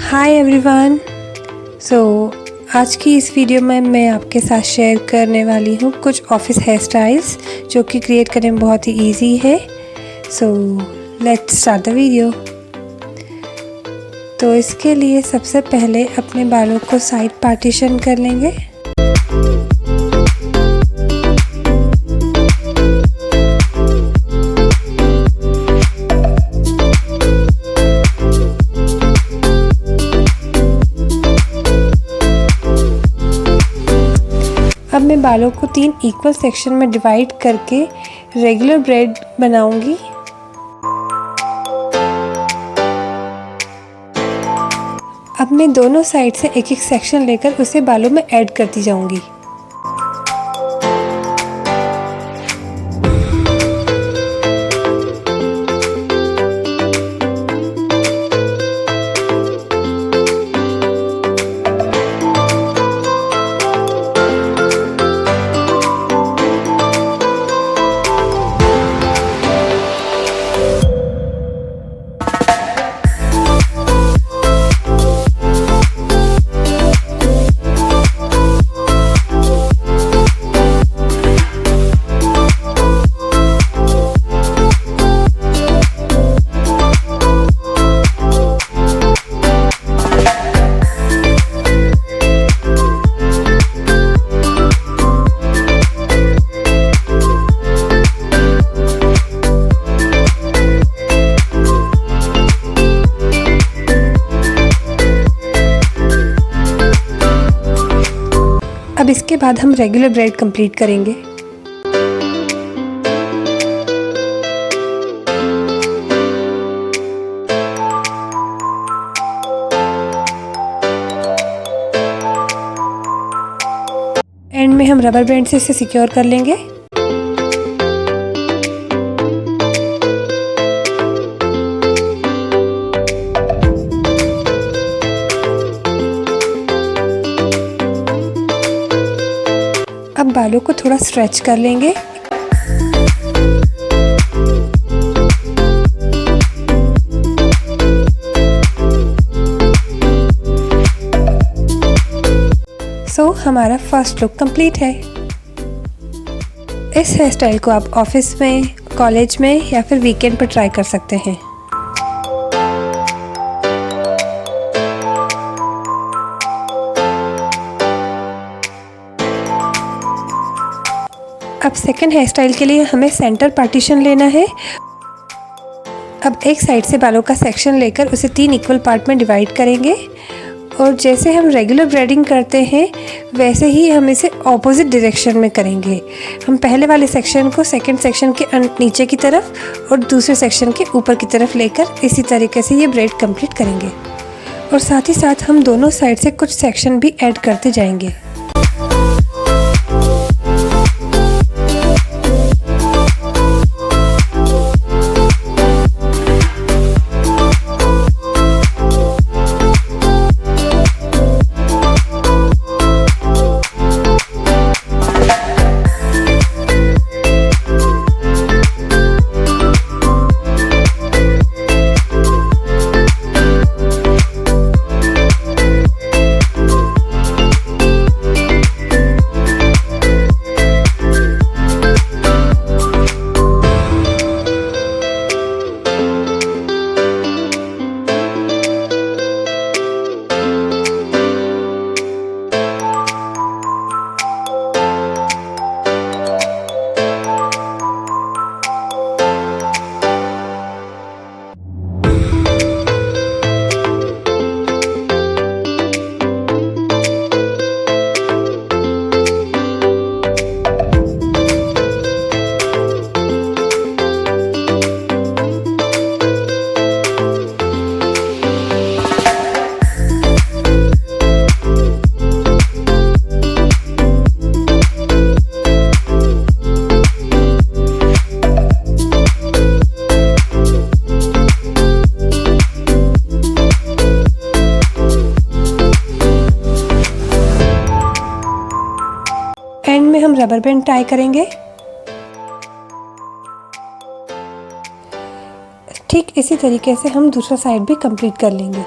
Hi everyone. आज की इस वीडियो में मैं आपके साथ शेयर करने वाली हूँ कुछ ऑफिस हेयर स्टाइल्स जो कि क्रिएट करने में बहुत ही इजी है। Let's start the video. तो इसके लिए सबसे पहले अपने बालों को साइड पार्टीशन कर लेंगे। अब मैं बालों को 3 इक्वल सेक्शन में डिवाइड करके रेगुलर ब्रेड बनाऊंगी। अब मैं दोनों साइड से एक एक सेक्शन लेकर उसे बालों में ऐड करती जाऊंगी। अब इसके बाद हम रेगुलर ब्रेड कंप्लीट करेंगे। एंड में हम रबर बैंड से इसे सिक्योर कर लेंगे। अब बालों को थोड़ा स्ट्रेच कर लेंगे। हमारा फर्स्ट लुक कंप्लीट है। इस हेयर स्टाइल को आप ऑफिस में, कॉलेज में या फिर वीकेंड पर ट्राई कर सकते हैं। अब सेकंड हेयर स्टाइल के लिए हमें सेंटर पार्टीशन लेना है। अब एक साइड से बालों का सेक्शन लेकर उसे 3 इक्वल पार्ट में डिवाइड करेंगे और जैसे हम रेगुलर ब्रेडिंग करते हैं वैसे ही हम इसे ऑपोजिट डायरेक्शन में करेंगे। हम पहले वाले सेक्शन को सेकंड सेक्शन के नीचे की तरफ और दूसरे सेक्शन के ऊपर की तरफ लेकर इसी तरीके से ये ब्रेड कंप्लीट करेंगे और साथ ही साथ हम दोनों साइड से कुछ सेक्शन भी ऐड करते जाएंगे। में हम रबर बैंड टाई करेंगे। ठीक इसी तरीके से हम दूसरा साइड भी कंप्लीट कर लेंगे।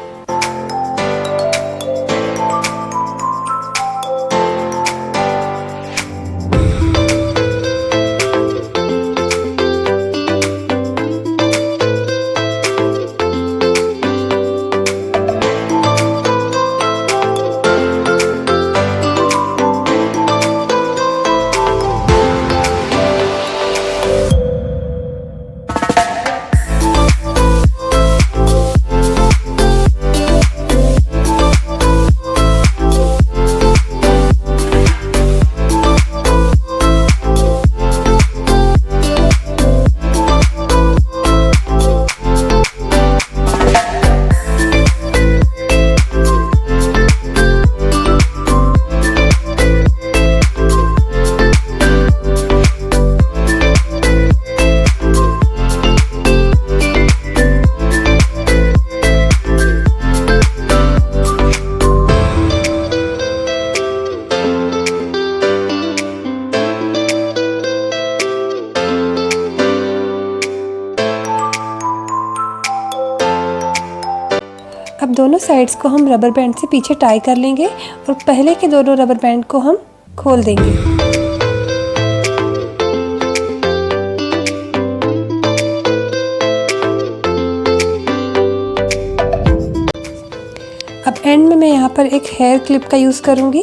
अब दोनों साइड्स को हम रबर बैंड से पीछे टाई कर लेंगे और पहले के दोनों रबर बैंड को हम खोल देंगे। अब एंड में मैं यहाँ पर एक हेयर क्लिप का यूज़ करूँगी।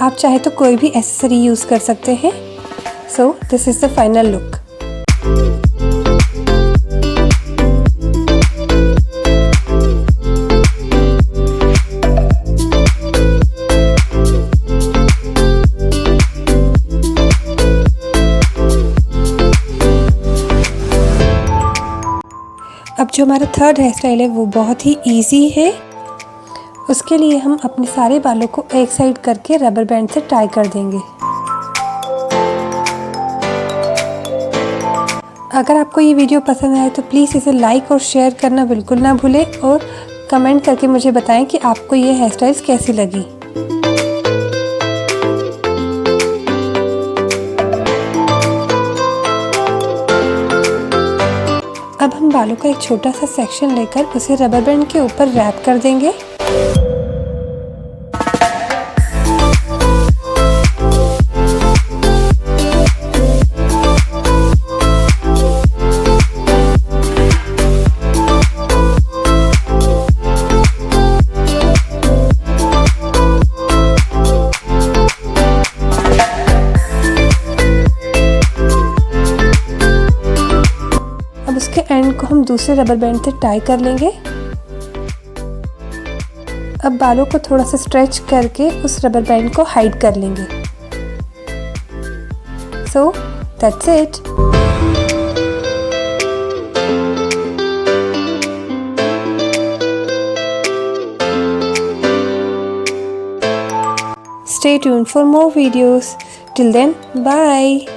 आप चाहे तो कोई भी एक्सेसरी यूज़ कर सकते हैं। So this is the final look. अब जो हमारा थर्ड हेयर स्टाइल है वो बहुत ही इजी है। उसके लिए हम अपने सारे बालों को एक साइड करके रबर बैंड से टाई कर देंगे। अगर आपको ये वीडियो पसंद आए तो प्लीज़ इसे लाइक और शेयर करना बिल्कुल ना भूलें और कमेंट करके मुझे बताएं कि आपको ये हेयर स्टाइल्स कैसी लगी। अब हम बालों का एक छोटा सा सेक्शन लेकर उसे रबर बैंड के ऊपर रैप कर देंगे। उसके एंड को हम दूसरे रबर बैंड से टाई कर लेंगे। अब बालों को थोड़ा सा स्ट्रेच करके उस रबर बैंड को हाइड कर लेंगे। So that's it. Stay tuned for more videos. Till then, bye.